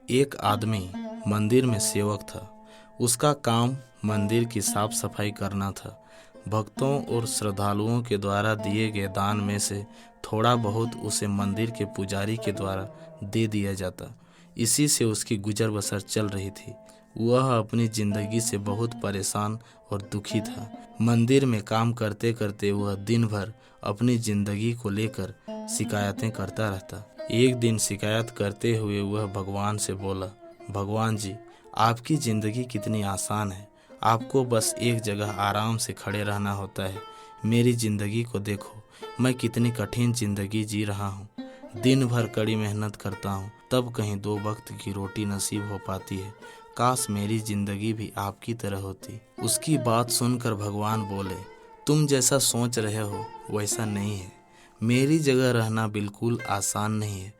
एक आदमी मंदिर में सेवक था। उसका काम मंदिर की साफ सफाई करना था। भक्तों और श्रद्धालुओं के द्वारा दिए गए दान में से थोड़ा बहुत उसे मंदिर के पुजारी के द्वारा दे दिया जाता। इसी से उसकी गुजर बसर चल रही थी। वह अपनी जिंदगी से बहुत परेशान और दुखी था। मंदिर में काम करते करते वह दिन भर अपनी जिंदगी को लेकर शिकायतें करता रहता। एक दिन शिकायत करते हुए वह भगवान से बोला, भगवान जी, आपकी ज़िंदगी कितनी आसान है। आपको बस एक जगह आराम से खड़े रहना होता है। मेरी ज़िंदगी को देखो, मैं कितनी कठिन ज़िंदगी जी रहा हूँ। दिन भर कड़ी मेहनत करता हूँ, तब कहीं दो वक्त की रोटी नसीब हो पाती है। काश मेरी ज़िंदगी भी आपकी तरह होती। उसकी बात सुनकर भगवान बोले, तुम जैसा सोच रहे हो वैसा नहीं है। मेरी जगह रहना बिल्कुल आसान नहीं है।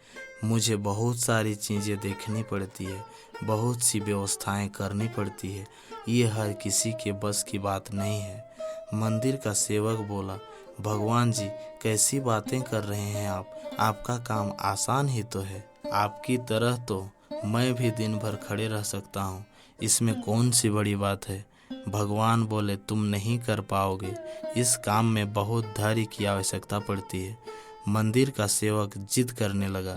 मुझे बहुत सारी चीज़ें देखनी पड़ती है, बहुत सी व्यवस्थाएं करनी पड़ती है। ये हर किसी के बस की बात नहीं है। मंदिर का सेवक बोला, भगवान जी, कैसी बातें कर रहे हैं आप? आपका काम आसान ही तो है। आपकी तरह तो मैं भी दिन भर खड़े रह सकता हूँ। इसमें कौन सी बड़ी बात है? भगवान बोले, तुम नहीं कर पाओगे। इस काम में बहुत धैर्य की आवश्यकता पड़ती है। मंदिर का सेवक जिद करने लगा,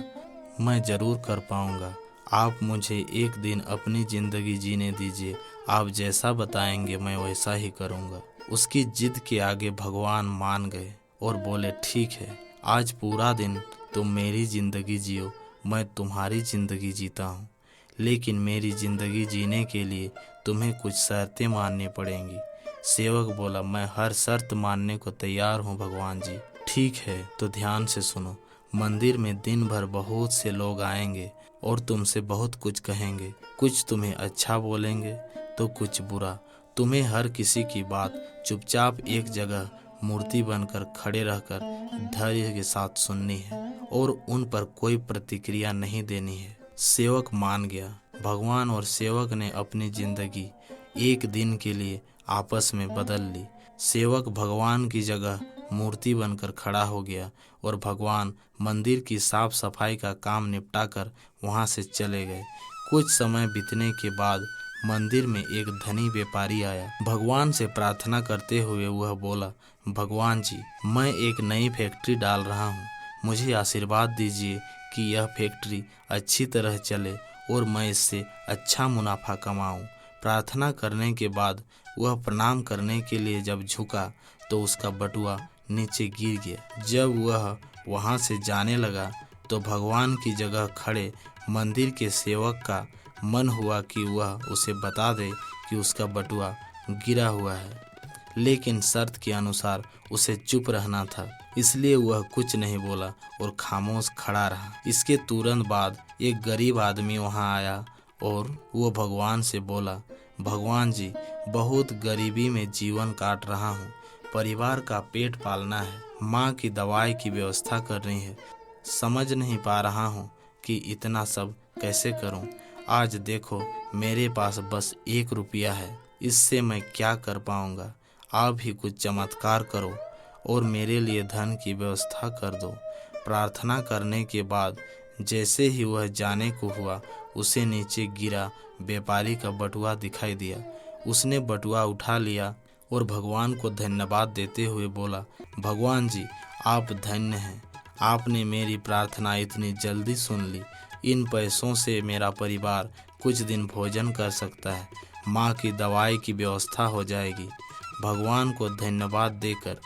मैं जरूर कर पाऊंगा। आप मुझे एक दिन अपनी जिंदगी जीने दीजिए। आप जैसा बताएंगे मैं वैसा ही करूंगा। उसकी जिद के आगे भगवान मान गए और बोले, ठीक है, आज पूरा दिन तुम मेरी जिंदगी जियो, मैं तुम्हारी जिंदगी जीता हूँ। लेकिन मेरी जिंदगी जीने के लिए तुम्हें कुछ शर्तें माननी पड़ेंगी। सेवक बोला, मैं हर शर्त मानने को तैयार हूँ भगवान जी। ठीक है, तो ध्यान से सुनो। मंदिर में दिन भर बहुत से लोग आएंगे और तुमसे बहुत कुछ कहेंगे। कुछ तुम्हें अच्छा बोलेंगे तो कुछ बुरा। तुम्हें हर किसी की बात चुपचाप एक जगह मूर्ति बनकर खड़े रहकर धैर्य के साथ सुननी है और उन पर कोई प्रतिक्रिया नहीं देनी है। सेवक मान गया। भगवान और सेवक ने अपनी जिंदगी एक दिन के लिए आपस में बदल ली। सेवक भगवान की जगह मूर्ति बनकर खड़ा हो गया और भगवान मंदिर की साफ सफाई का काम निपटाकर वहां से चले गए। कुछ समय बीतने के बाद मंदिर में एक धनी व्यापारी आया। भगवान से प्रार्थना करते हुए वह बोला, भगवान जी, मैं एक नई फैक्ट्री डाल रहा हूँ। मुझे आशीर्वाद दीजिए कि यह फैक्ट्री अच्छी तरह चले और मैं इससे अच्छा मुनाफा कमाऊं। प्रार्थना करने के बाद वह प्रणाम करने के लिए जब झुका तो उसका बटुआ नीचे गिर गया। जब वह वहां से जाने लगा तो भगवान की जगह खड़े मंदिर के सेवक का मन हुआ कि वह उसे बता दे कि उसका बटुआ गिरा हुआ है, लेकिन शर्त के अनुसार उसे चुप रहना था। इसलिए वह कुछ नहीं बोला और खामोश खड़ा रहा। इसके तुरंत बाद एक गरीब आदमी वहां आया और वो भगवान से बोला, भगवान जी, बहुत गरीबी में जीवन काट रहा हूँ। परिवार का पेट पालना है, माँ की दवाई की व्यवस्था करनी है। समझ नहीं पा रहा हूँ कि इतना सब कैसे करूँ। आज देखो, मेरे पास बस 1 रुपया है, इससे मैं क्या कर पाऊँगा। आप ही कुछ चमत्कार करो और मेरे लिए धन की व्यवस्था कर दो। प्रार्थना करने के बाद जैसे ही वह जाने को हुआ, उसे नीचे गिरा व्यापारी का बटुआ दिखाई दिया। उसने बटुआ उठा लिया और भगवान को धन्यवाद देते हुए बोला, भगवान जी, आप धन्य हैं। आपने मेरी प्रार्थना इतनी जल्दी सुन ली। इन पैसों से मेरा परिवार कुछ दिन भोजन कर सकता है। माँ की दवाई की व्यवस्था हो जाएगी। भगवान को धन्यवाद देकर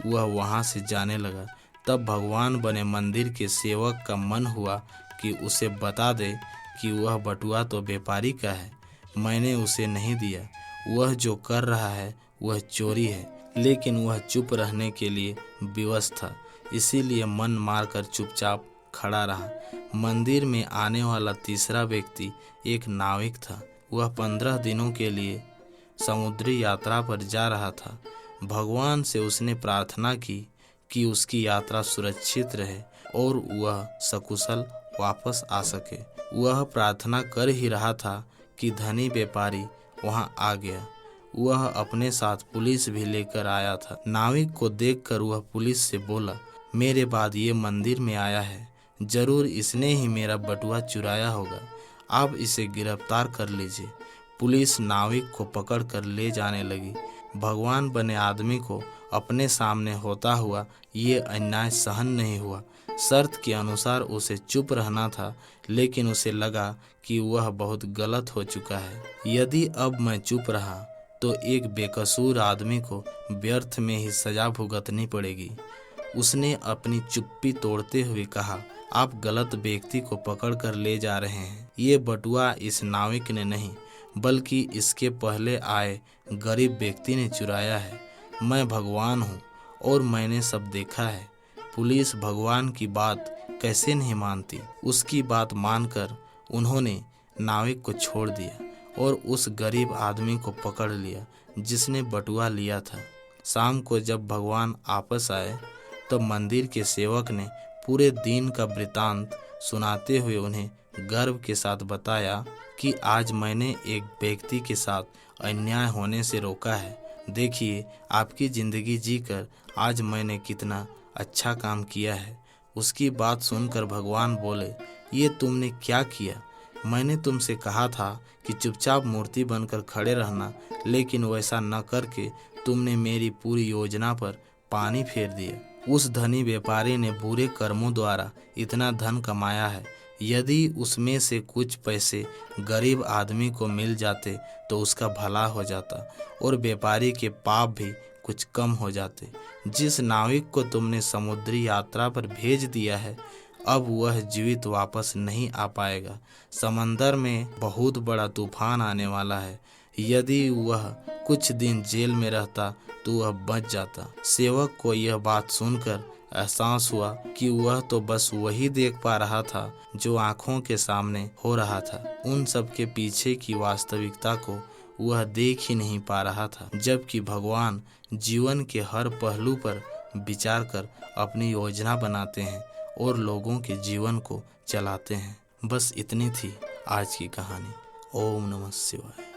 वह वहां से जाने लगा। तब भगवान बने मंदिर के सेवक का मन हुआ कि उसे बता दे कि वह बटुआ तो व्यापारी का है, मैंने उसे नहीं दिया। वह जो कर रहा है वह चोरी है। लेकिन वह चुप रहने के लिए विवश था, इसीलिए मन मारकर चुपचाप खड़ा रहा। मंदिर में आने वाला तीसरा व्यक्ति एक नाविक था। वह 15 दिनों के लिए समुद्री यात्रा पर जा रहा था। भगवान से उसने प्रार्थना की कि उसकी यात्रा सुरक्षित रहे और वह सकुशल वापस आ सके। वह प्रार्थना कर ही रहा था कि धनी व्यापारी वहां आ गया। वह अपने साथ पुलिस भी लेकर आया था। नाविक को देखकर वह पुलिस से बोला, मेरे बाद ये मंदिर में आया है, जरूर इसने ही मेरा बटुआ चुराया होगा। आप इसे गिरफ्तार कर लीजिए। पुलिस नाविक को पकड़ कर ले जाने लगी। भगवान बने आदमी को अपने सामने होता हुआ ये अन्याय सहन नहीं हुआ। शर्त के अनुसार उसे चुप रहना था, लेकिन उसे लगा कि वह बहुत गलत हो चुका है। यदि अब मैं चुप रहा तो एक बेकसूर आदमी को व्यर्थ में ही सजा भुगतनी पड़ेगी। उसने अपनी चुप्पी तोड़ते हुए कहा, आप गलत व्यक्ति को पकड़ कर ले जा रहे हैं। ये बटुआ इस नाविक ने नहीं, बल्कि इसके पहले आए गरीब व्यक्ति ने चुराया है। मैं भगवान हूँ और मैंने सब देखा है। पुलिस भगवान की बात कैसे नहीं मानती। उसकी बात मानकर उन्होंने नाविक को छोड़ दिया और उस गरीब आदमी को पकड़ लिया जिसने बटुआ लिया था। शाम को जब भगवान वापस आए तब मंदिर के सेवक ने पूरे दिन का वृतांत सुनाते हुए उन्हें गर्व के साथ बताया कि आज मैंने एक व्यक्ति के साथ अन्याय होने से रोका है। देखिए, आपकी जिंदगी जीकर आज मैंने कितना अच्छा काम किया है। उसकी बात सुनकर भगवान बोले, ये तुमने क्या किया? मैंने तुमसे कहा था कि चुपचाप मूर्ति बनकर खड़े रहना, लेकिन वैसा न करके तुमने मेरी पूरी योजना पर पानी फेर दिया। उस धनी व्यापारी ने बुरे कर्मों द्वारा इतना धन कमाया है। यदि उसमें से कुछ पैसे गरीब आदमी को मिल जाते तो उसका भला हो जाता और व्यापारी के पाप भी कुछ कम हो जाते। जिस नाविक को तुमने समुद्री यात्रा पर भेज दिया है, अब वह जीवित वापस नहीं आ पाएगा। समंदर में बहुत बड़ा तूफान आने वाला है। यदि वह कुछ दिन जेल में रहता तो वह बच जाता। सेवक को यह बात सुनकर एहसास हुआ कि वह तो बस वही देख पा रहा था जो आंखों के सामने हो रहा था। उन सब के पीछे की वास्तविकता को वह देख ही नहीं पा रहा था। जबकि भगवान जीवन के हर पहलू पर विचार कर अपनी योजना बनाते हैं और लोगों के जीवन को चलाते हैं। बस इतनी थी आज की कहानी। ओम नमः शिवाय।